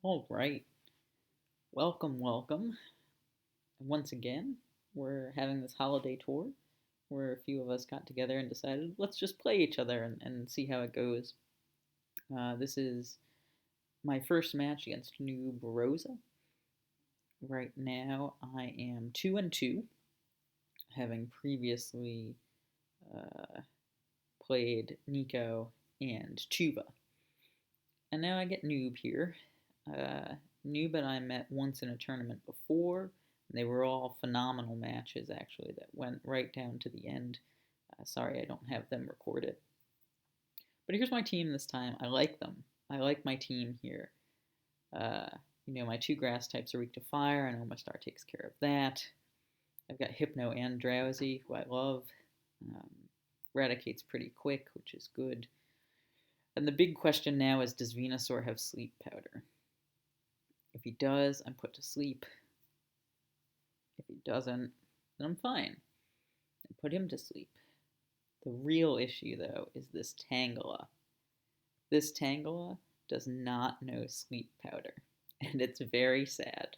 All right. Welcome, welcome. Once again, we're having this holiday tour where a few of us got together and decided let's just play each other and see how it goes. This is my first match against Nube Rosa. Right now, I am 2-2, having previously uh, played Nico and Chuba. And now I get Nube here. Uh, Nube and I met once in a tournament before. And they were all phenomenal matches, actually, that went right down to the end. Sorry, I don't have them recorded. But here's my team this time. I like them. I like my team here. Uh, my two grass types are weak to fire. I know my star takes care of that. I've got Hypno and Drowsy, who I love. Um, Radicate's pretty quick, which is good. And the big question now is, does Venusaur have sleep powder? If he does, I'm put to sleep. If he doesn't, then I'm fine. I put him to sleep. The real issue, though, is this Tangela. This Tangela does not know sleep powder, and it's very sad.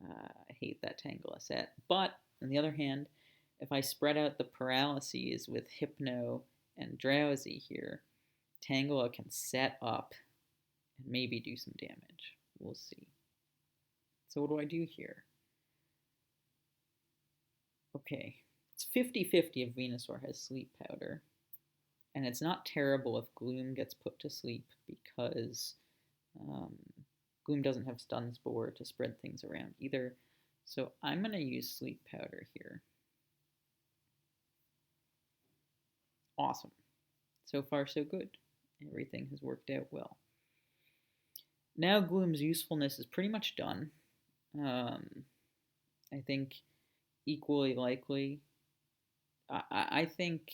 I hate that Tangela set. But, on the other hand, if I spread out the paralyses with Hypno and Drowsy here, Tangela can set up and maybe do some damage. We'll see. So what do I do here? Okay, it's 50-50 if Venusaur has sleep powder. And it's not terrible if Gloom gets put to sleep because um, Gloom doesn't have Stun Spore to spread things around either. So I'm going to use sleep powder here. Awesome. So far, so good. Everything has worked out well. Now Gloom's usefulness is pretty much done. I think equally likely. I think,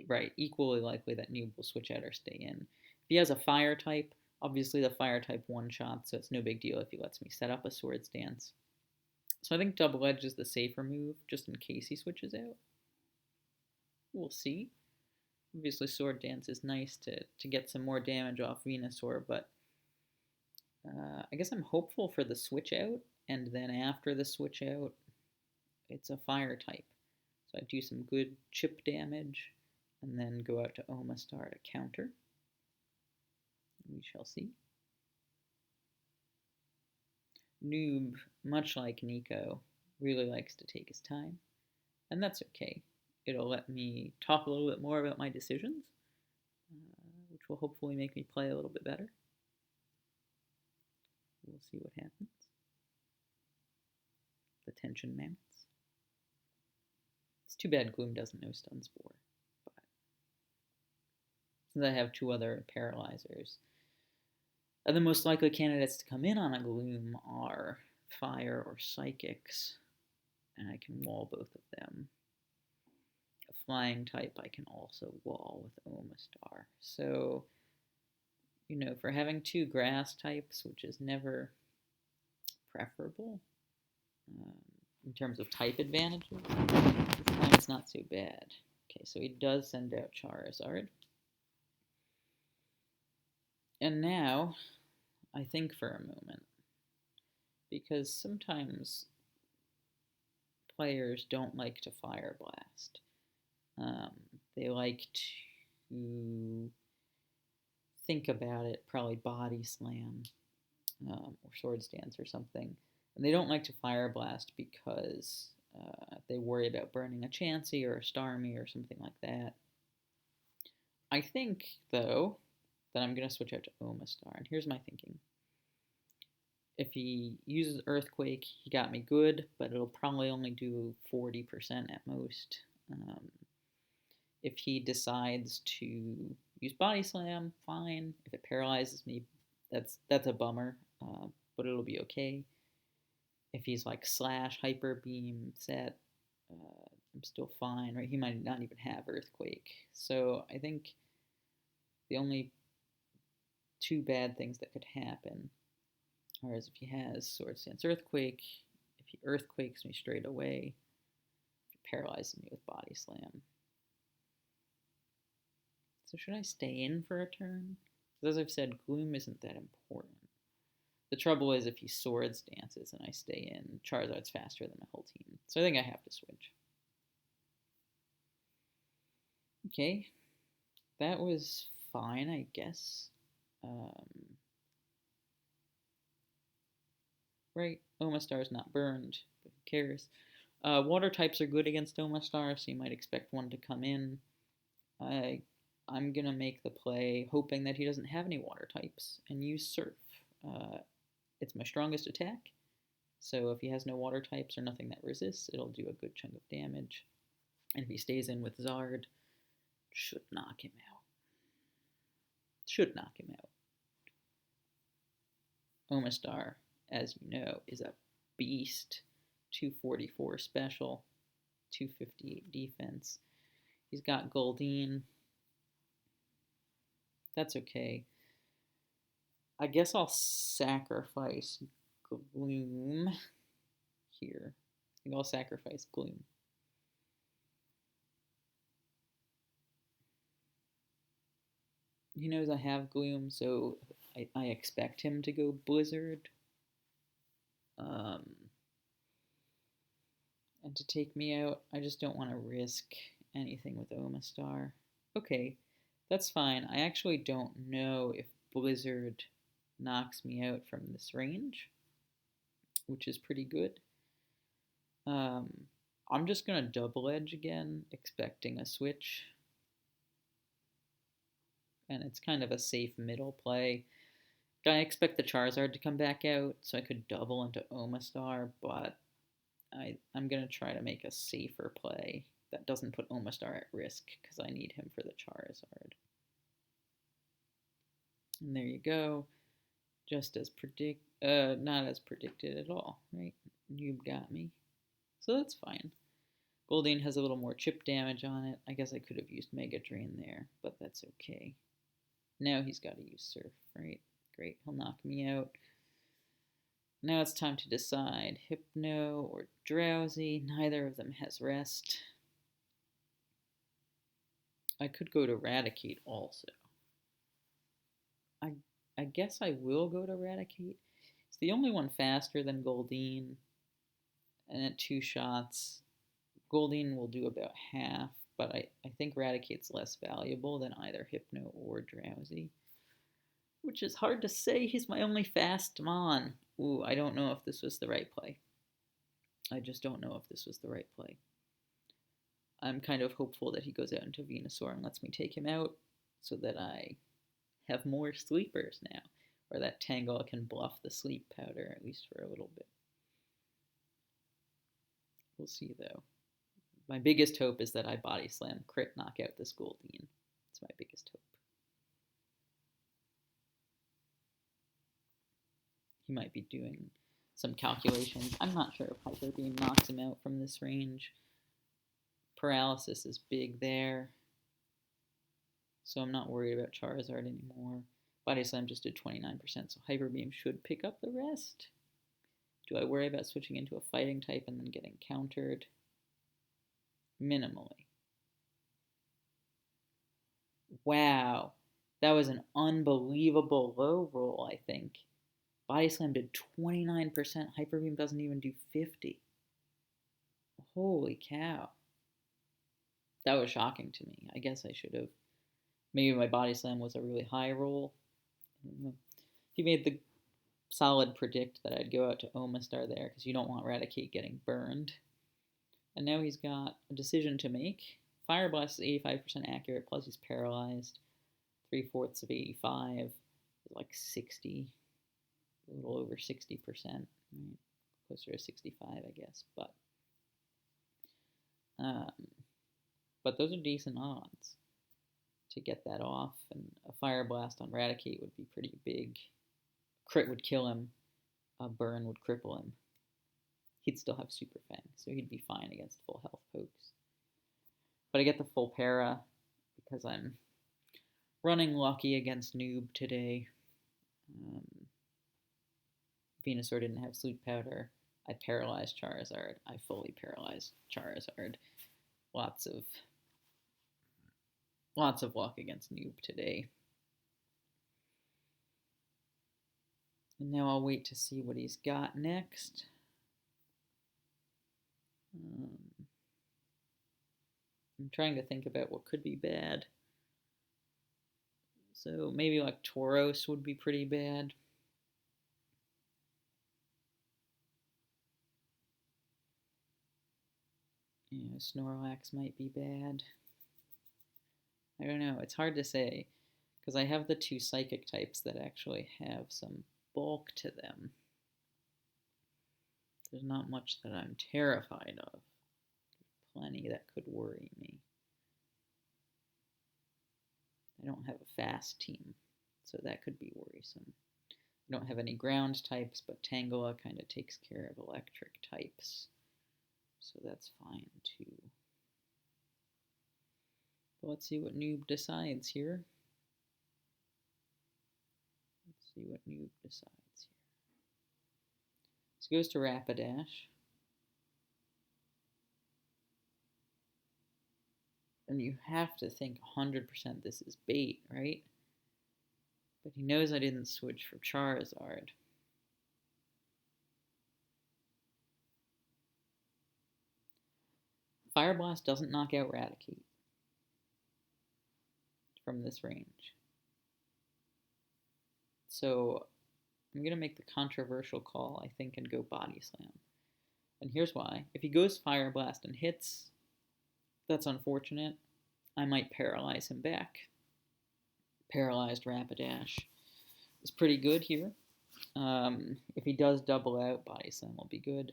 right, equally likely that Noob will switch out or stay in. If he has a fire type, obviously the fire type one shot, so it's no big deal if he lets me set up a Swords Dance. So I think Double Edge is the safer move, just in case he switches out. We'll see. Obviously Sword Dance is nice to get some more damage off Venusaur, but I guess I'm hopeful for the switch out, and then after the switch out, it's a fire type. So I do some good chip damage, and then go out to Omastar to counter. We shall see. Noob, much like Nico, really likes to take his time, and that's okay. It'll let me talk a little bit more about my decisions, which will hopefully make me play a little bit better. We'll see what happens. The tension mounts. It's too bad Gloom doesn't know Stun Spore, but since I have two other paralyzers, the most likely candidates to come in on a Gloom are Fire or Psychics, and I can wall both of them. A flying type I can also wall with Omastar. So, for having two grass types, which is never preferable um, in terms of type advantages, this time it's not so bad. Okay, so he does send out Charizard. And now, I think for a moment, because sometimes players don't like to Fire Blast. They like to think about it, probably Body Slam or Swords Dance or something. And they don't like to Fire Blast because they worry about burning a Chansey or a Starmie or something like that. I think, though, that I'm going to switch out to Omastar. And here's my thinking. If he uses Earthquake, he got me good, but it'll probably only do 40% at most. If he decides to use Body Slam, fine. If it paralyzes me, that's a bummer, but it'll be okay. If he's like Slash, Hyper Beam set, I'm still fine, right? He might not even have Earthquake. So I think the only two bad things that could happen are if he has Swords Dance Earthquake, if he Earthquakes me straight away, if he paralyzes me with Body Slam. So should I stay in for a turn? Because as I've said, Gloom isn't that important. The trouble is if he Swords Dances and I stay in, Charizard's faster than my whole team. So I think I have to switch. Okay, that was fine, I guess. Right, Omastar's not burned, but who cares? Water types are good against Omastar, so you might expect one to come in. I'm going to make the play hoping that he doesn't have any water types and use Surf. It's my strongest attack, so if he has no water types or nothing that resists, it'll do a good chunk of damage. And if he stays in with Zard, should knock him out. Should knock him out. Omastar, as you know, is a beast. 244 special, 258 defense. He's got Goldeen. That's okay. I guess I'll sacrifice Gloom here. I think I'll sacrifice Gloom. He knows I have Gloom, so I expect him to go Blizzard. And to take me out, I just don't want to risk anything with Omastar. Okay, that's fine. I actually don't know if Blizzard knocks me out from this range, which is pretty good. I'm just going to double edge again, expecting a switch. And it's kind of a safe middle play. I expect the Charizard to come back out, so I could double into Omastar, but I'm going to try to make a safer play that doesn't put Omastar at risk, because I need him for the Charizard. And there you go. Just as not as predicted at all, right? Nube got me. So that's fine. Goldeen has a little more chip damage on it. I guess I could have used Mega Drain there, but that's okay. Now he's got to use Surf, right? Great, he'll knock me out. Now it's time to decide. Hypno or Drowsy. Neither of them has rest. I could go to Raticate also. I guess I will go to Raticate. It's the only one faster than Goldeen. And at 2 shots, Goldeen will do about half, but I think Raticate's less valuable than either Hypno or Drowsy. Which is hard to say. He's my only fast Mon. Ooh, I don't know if this was the right play. I just don't know if this was the right play. I'm kind of hopeful that he goes out into Venusaur and lets me take him out so that I have more sleepers now. Or that Tangle can bluff the sleep powder, at least for a little bit. We'll see, though. My biggest hope is that I Body Slam crit knock out this Goldeen. That's my biggest hope. He might be doing some calculations. I'm not sure if Hyper Beam knocks him out from this range. Paralysis is big there, so I'm not worried about Charizard anymore. Body Slam just did 29%, so Hyper Beam should pick up the rest. Do I worry about switching into a fighting type and then getting countered? Minimally. Wow, that was an unbelievable low roll, I think. Body Slam did 29%. Hyper Beam doesn't even do 50. Holy cow. That was shocking to me. I guess I should have. Maybe my Body Slam was a really high roll. He made the solid predict that I'd go out to Omastar there because you don't want Raticate getting burned. And now he's got a decision to make. Fire Blast is 85% accurate, plus he's paralyzed. 3/4 of 85 is like 60. A little over 60%. Right? Closer to 65, I guess. But those are decent odds to get that off. And a Fire Blast on Raticate would be pretty big. Crit would kill him. A burn would cripple him. He'd still have Super Fang, so he'd be fine against full health pokes. But I get the full para because I'm running lucky against Nube today. Venusaur didn't have Sleep Powder. I paralyzed Charizard. I fully paralyzed Charizard. Lots of luck against Nube today. And now I'll wait to see what he's got next. I'm trying to think about what could be bad. So maybe like Tauros would be pretty bad. Snorlax might be bad. I don't know. It's hard to say because I have the two psychic types that actually have some bulk to them. There's not much that I'm terrified of. There's plenty that could worry me. I don't have a fast team, so that could be worrisome. I don't have any ground types, but Tangela kind of takes care of electric types, so that's fine too. But let's see what Nube decides here. Let's see what Nube decides here. So he goes to Rapidash. And you have to think 100% this is bait, right? But he knows I didn't switch for Charizard. Fire Blast doesn't knock out Raticate from this range. So I'm going to make the controversial call, I think, and go Body Slam. And here's why. If he goes Fire Blast and hits, that's unfortunate. I might paralyze him back. Paralyzed Rapidash is pretty good here. If he does double out, Body Slam will be good.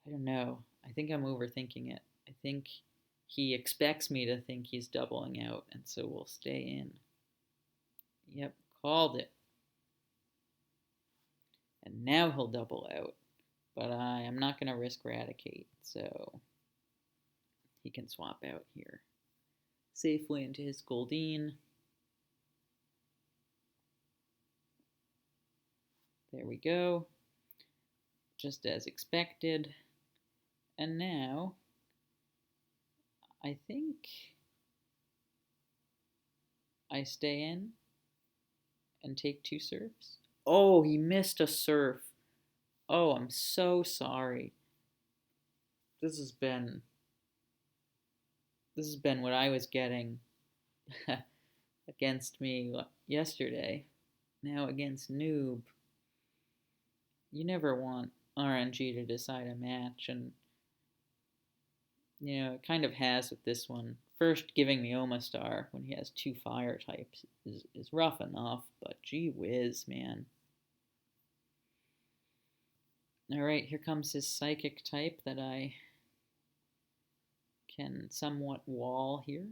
I don't know. I think I'm overthinking it. I think he expects me to think he's doubling out, and so we'll stay in. Yep, called it. And now he'll double out, but I am not going to risk Raticate, so he can swap out here safely into his Goldeen. There we go. Just as expected. And now, I think I stay in and take 2 surfs. Oh, he missed a surf. Oh, I'm so sorry. This has been what I was getting against me yesterday. Now against Nube. You never want RNG to decide a match, and it kind of has with this one. First, giving me Omastar when he has 2 fire types is rough enough, but gee whiz, man. Alright, here comes his psychic type that I can somewhat wall here.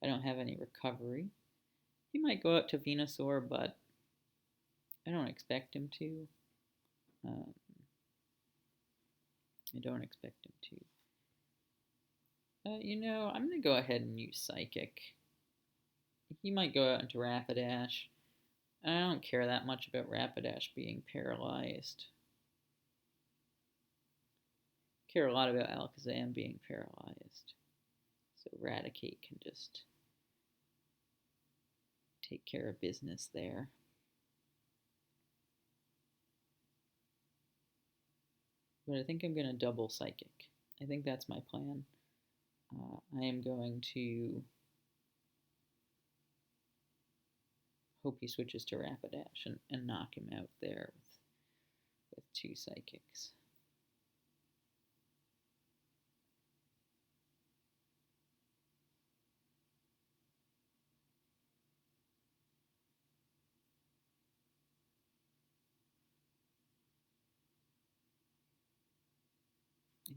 I don't have any recovery. He might go out to Venusaur, but I don't expect him to. I don't expect him to. I'm going to go ahead and use Psychic. He might go out into Rapidash. I don't care that much about Rapidash being paralyzed. I care a lot about Alakazam being paralyzed. So Raticate can just take care of business there. But I think I'm going to double Psychic. I think that's my plan. I am going to hope he switches to Rapidash and knock him out there with 2 Psychics.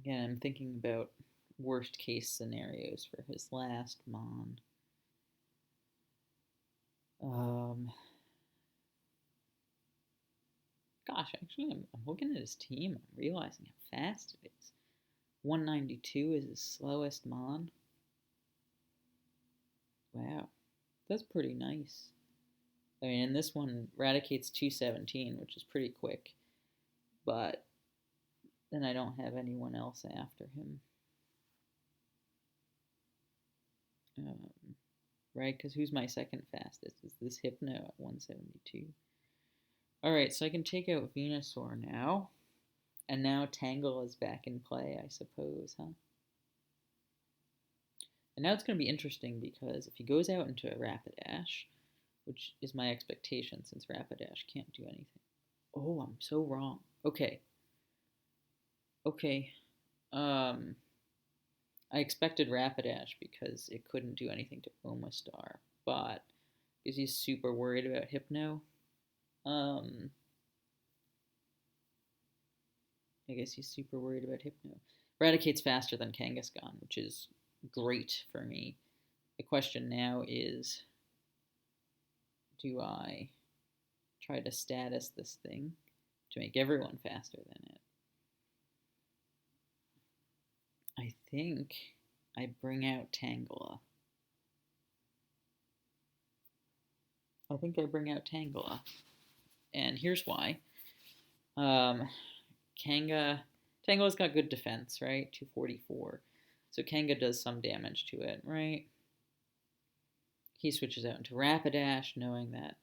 Again, I'm thinking about worst case scenarios for his last Mon. Gosh, actually, I'm looking at his team. I'm realizing how fast it is. 192 is his slowest Mon. Wow, that's pretty nice. I mean, in this one, Raticate's 217, which is pretty quick. But then I don't have anyone else after him. right? Because who's my second fastest? Is this Hypno at 172? Alright, so I can take out Venusaur now. And now Tangle is back in play, I suppose, huh? And now it's going to be interesting because if he goes out into a Rapidash, which is my expectation since Rapidash can't do anything. Oh, I'm so wrong. Okay. Okay. I expected Rapidash because it couldn't do anything to Omastar, but is he super worried about Hypno? I guess he's super worried about Hypno. Eradicate's faster than Kangaskhan, which is great for me. The question now is, do I try to status this thing to make everyone faster than it? I think I bring out Tangela. And here's why. Tangela's got good defense, right? 244. So Kanga does some damage to it, right? He switches out into Rapidash, knowing that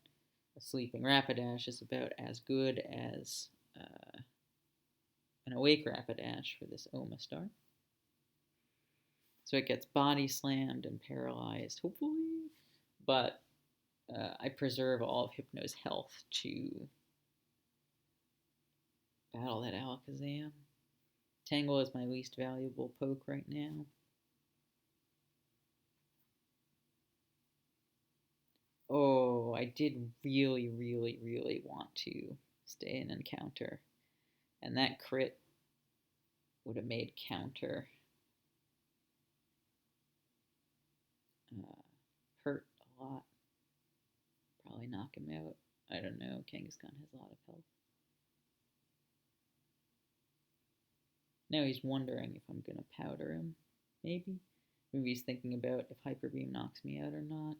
a sleeping Rapidash is about as good as an awake Rapidash for this Omastar. So it gets body slammed and paralyzed, hopefully. But I preserve all of Hypno's health to battle that Alakazam. Tangle is my least valuable poke right now. Oh, I did really, really, really want to stay in Encounter. And that crit would have made Counter hurt a lot. Probably knock him out. I don't know. Kangaskhan has a lot of health. Now he's wondering if I'm going to powder him. Maybe. Maybe he's thinking about if Hyper Beam knocks me out or not.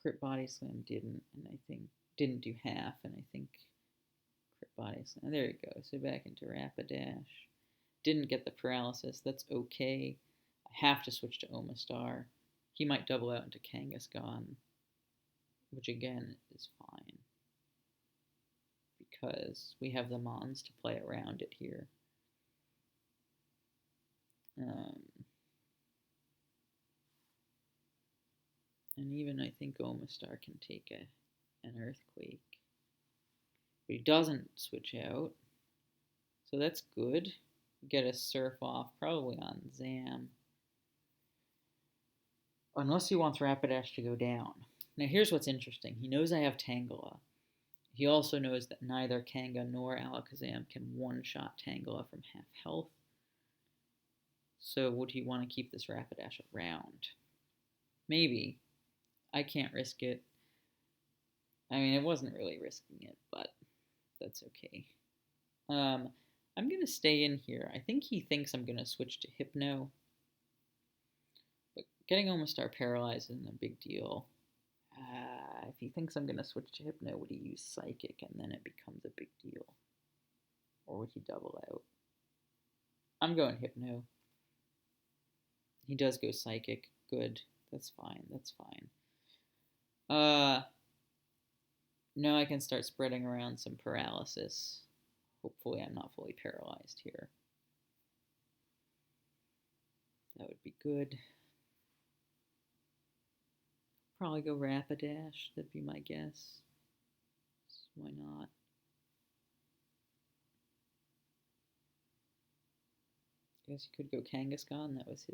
Crit Body Slam didn't, and I think didn't do half, and I think Crit Body Slam. There you go. So back into Rapidash. Didn't get the paralysis. That's okay. I have to switch to Omastar. He might double out into Kangaskhan, which again is fine because we have the Mons to play around it here. And even I think Omastar can take an Earthquake. But he doesn't switch out. So that's good. Get a Surf off, probably on Zam. Unless he wants Rapidash to go down. Now here's what's interesting. He knows I have Tangela. He also knows that neither Kanga nor Alakazam can one-shot Tangela from half health. So would he want to keep this Rapidash around? Maybe. I can't risk it. I mean, it wasn't really risking it, but that's okay. I'm going to stay in here. I think he thinks I'm going to switch to Hypno. But getting Omastar paralyzed isn't a big deal. If he thinks I'm going to switch to Hypno, would he use Psychic and then it becomes a big deal? Or would he double out? I'm going Hypno. He does go Psychic. Good. That's fine. Now I can start spreading around some paralysis. Hopefully I'm not fully paralyzed here. That would be good. Probably go Rapidash. That'd be my guess. Why not? I guess he could go Kangaskhan. That was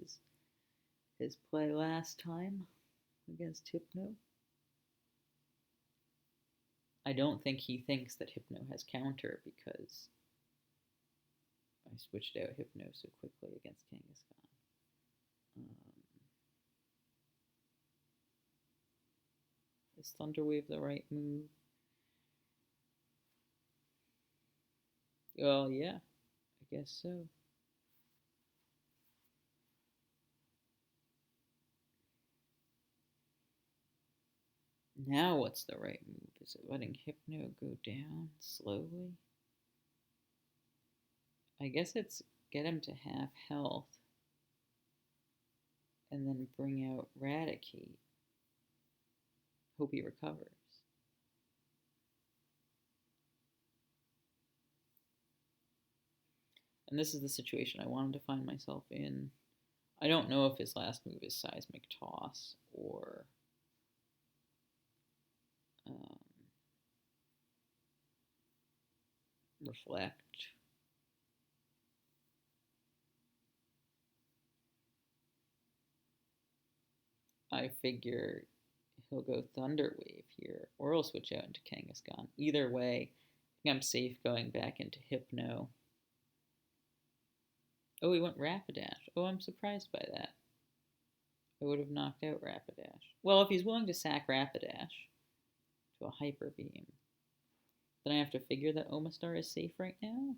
his play last time against Hypno. I don't think he thinks that Hypno has counter because I switched out Hypno so quickly against Kangaskhan. Is Thunder Wave the right move? Well, yeah, I guess so. Now what's the right move? Is it letting Hypno go down slowly? I guess it's get him to half health and then bring out Eradicate. Hope he recovers. And this is the situation I wanted to find myself in. I don't know if his last move is Seismic Toss or um, Reflect. I figure he'll go Thunder Wave here, or he'll switch out into Kangaskhan. Either way, I think I'm safe going back into Hypno. Oh, he went Rapidash. Oh, I'm surprised by that. I would have knocked out Rapidash. Well, if he's willing to sack Rapidash to a Hyper Beam, then I have to figure that Omastar is safe right now.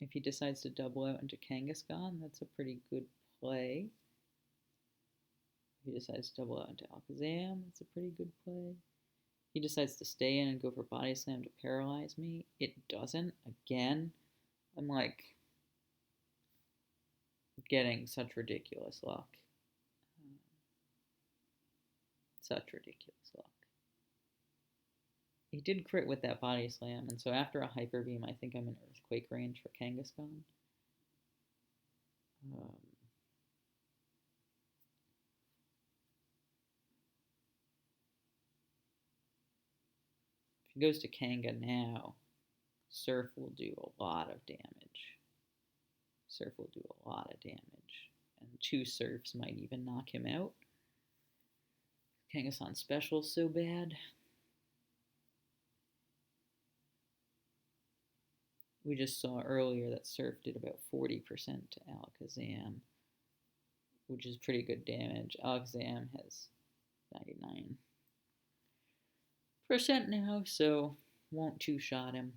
If he decides to double out into Kangaskhan, that's a pretty good play. If he decides to double out into Alakazam, that's a pretty good play. He decides to stay in and go for Body Slam to paralyze me. It doesn't. Again, I'm like getting such ridiculous luck. Such ridiculous luck. He did crit with that Body Slam, and so after a Hyper Beam, I think I'm in Earthquake range for Kangaskhan. If he goes to Kanga now, Surf will do a lot of damage. Surf will do a lot of damage. And 2 Surfs might even knock him out. Kangaskhan special so bad. We just saw earlier that Surf did about 40% to Alakazam, which is pretty good damage. Alakazam has 99% now, so won't two-shot him.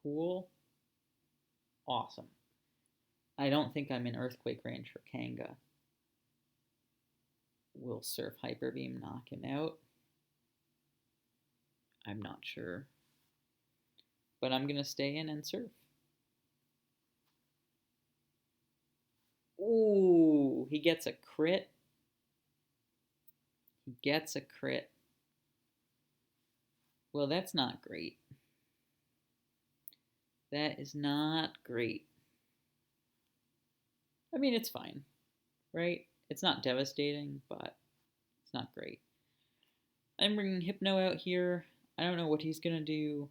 Cool. Awesome. I don't think I'm in Earthquake range for Kanga. Will Surf Hyper Beam knock him out? I'm not sure. But I'm going to stay in and Surf. Ooh, he gets a crit. He gets a crit. Well, that's not great. That is not great. I mean, it's fine, right? It's not devastating, but it's not great. I'm bringing Hypno out here. I don't know what he's going to do.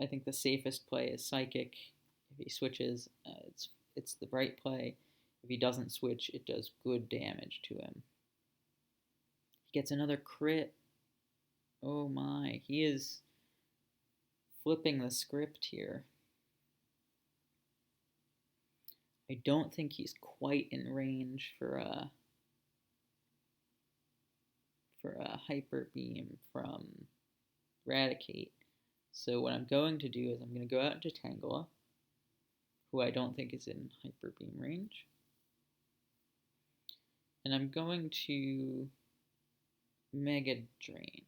I think the safest play is Psychic. If he switches, it's the right play. If he doesn't switch, it does good damage to him. He gets another crit. Oh my, he is flipping the script here. I don't think he's quite in range for a Hyper Beam from Eradicate. So what I'm going to do is I'm going to go out into Tangela, who I don't think is in Hyper Beam range. And I'm going to Mega Drain.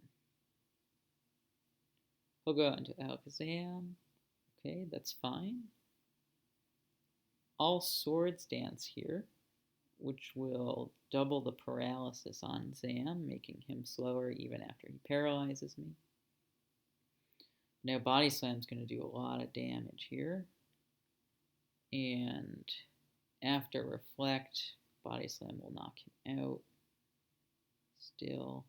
He'll go out into Alakazam. Okay, that's fine. I'll Swords Dance here, which will double the paralysis on Zam, making him slower even after he paralyzes me. Now Body Slam's going to do a lot of damage here. And after Reflect, Body Slam will knock him out. Still.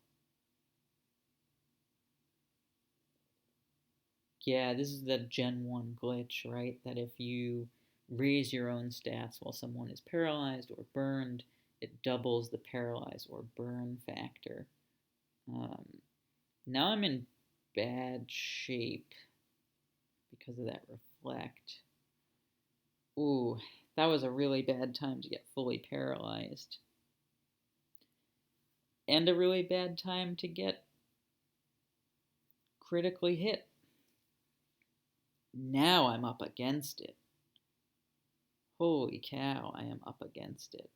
Yeah, this is the Gen 1 glitch, right? That if you raise your own stats while someone is paralyzed or burned, it doubles the paralyze or burn factor. Now I'm in bad shape because of that Reflect. Ooh, that was a really bad time to get fully paralyzed. And a really bad time to get critically hit. Now I'm up against it. Holy cow, I am up against it.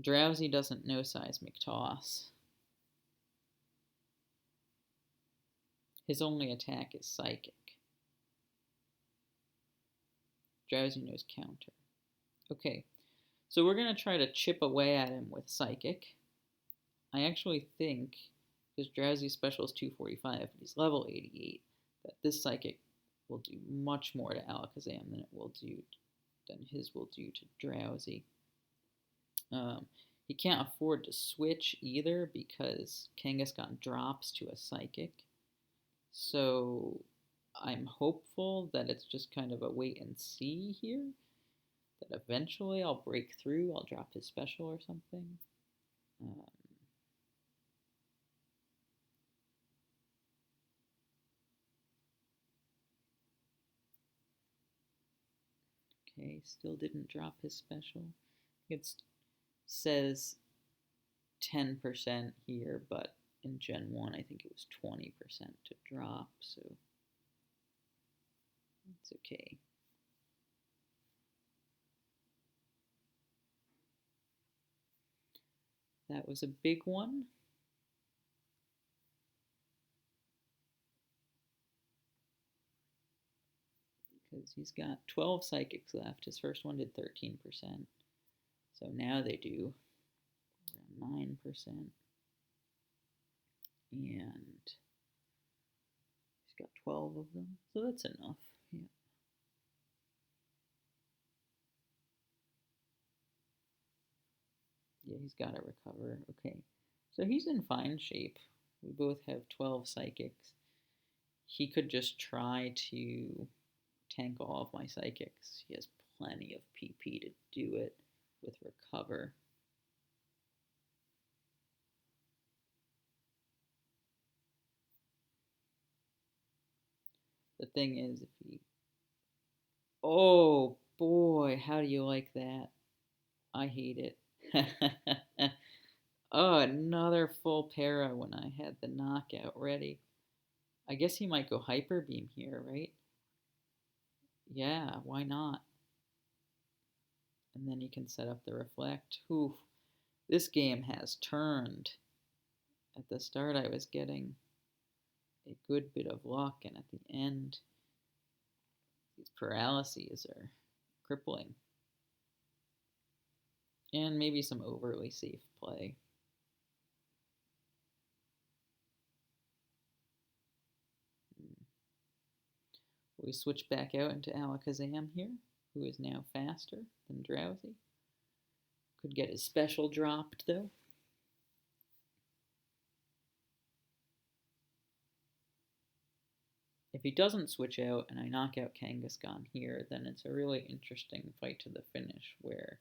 Drowsy doesn't know Seismic Toss. His only attack is Psychic. Drowsy knows Counter. Okay, so we're going to try to chip away at him with Psychic. I actually think, because Drowsy's special is 245, but he's level 88, that this Psychic will do much more to Alakazam than his will do to Drowsy. He can't afford to switch either because Kangaskhan drops to a Psychic. So I'm hopeful that it's just kind of a wait and see here. That eventually I'll break through. I'll drop his special or something. Okay, still didn't drop his special. It says 10% here, but in Gen 1 I think it was 20% to drop, so it's okay. That was a big one. Because he's got 12 Psychics left. His first one did 13%. So now they do around 9%. And he's got 12 of them. So that's enough. Yeah. Yeah, he's got to recover. Okay. So he's in fine shape. We both have 12 Psychics. He could just try to tank all of my Psychics. He has plenty of PP to do it with Recover. The thing is, if he... Oh, boy, how do you like that? I hate it. Oh, another full para when I had the knockout ready. I guess he might go Hyper Beam here, right? Yeah, why not? And then he can set up the Reflect. Oof, this game has turned. At the start I was getting a good bit of luck, and at the end, these paralyses are crippling. And maybe some overly safe play. We switch back out into Alakazam here, who is now faster than Drowsy. Could get his special dropped, though. If he doesn't switch out and I knock out Kangaskhan here, then it's a really interesting fight to the finish where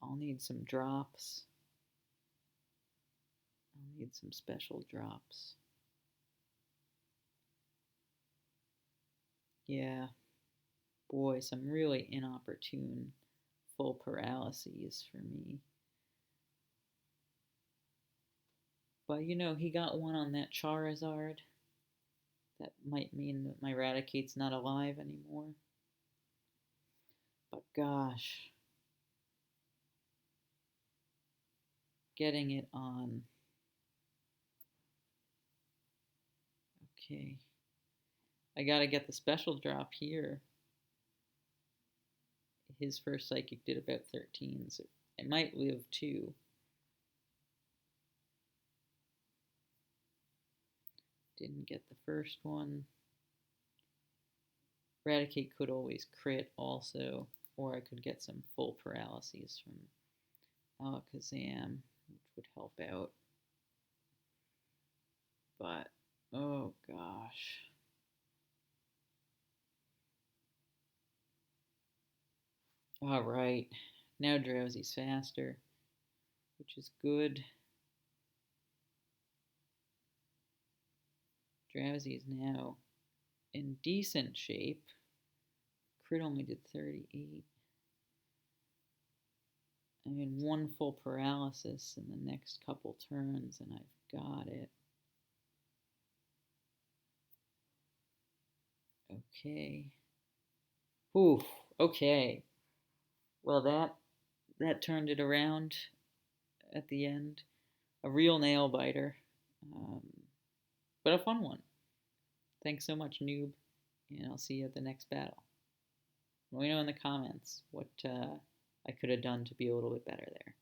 I'll need some drops. I'll need some special drops. Yeah, boy, some really inopportune full paralyses for me. But you know, he got one on that Charizard. That might mean that my Raticate's not alive anymore. But gosh, getting it on. Okay. I gotta get the special drop here. His first Psychic did about 13, so I might live too. Didn't get the first one. Raticate could always crit also, or I could get some full paralyses from Alakazam, which would help out. But, oh gosh. Alright, now Drowsy's faster, which is good. Drowsy is now in decent shape. Crit only did 38. I'm in one full paralysis in the next couple turns, and I've got it. Okay. Oof, okay. Well, that turned it around at the end. A real nail biter. um, but a fun one. Thanks so much, Noob, and I'll see you at the next battle. Let me know in the comments what I could have done to be a little bit better there.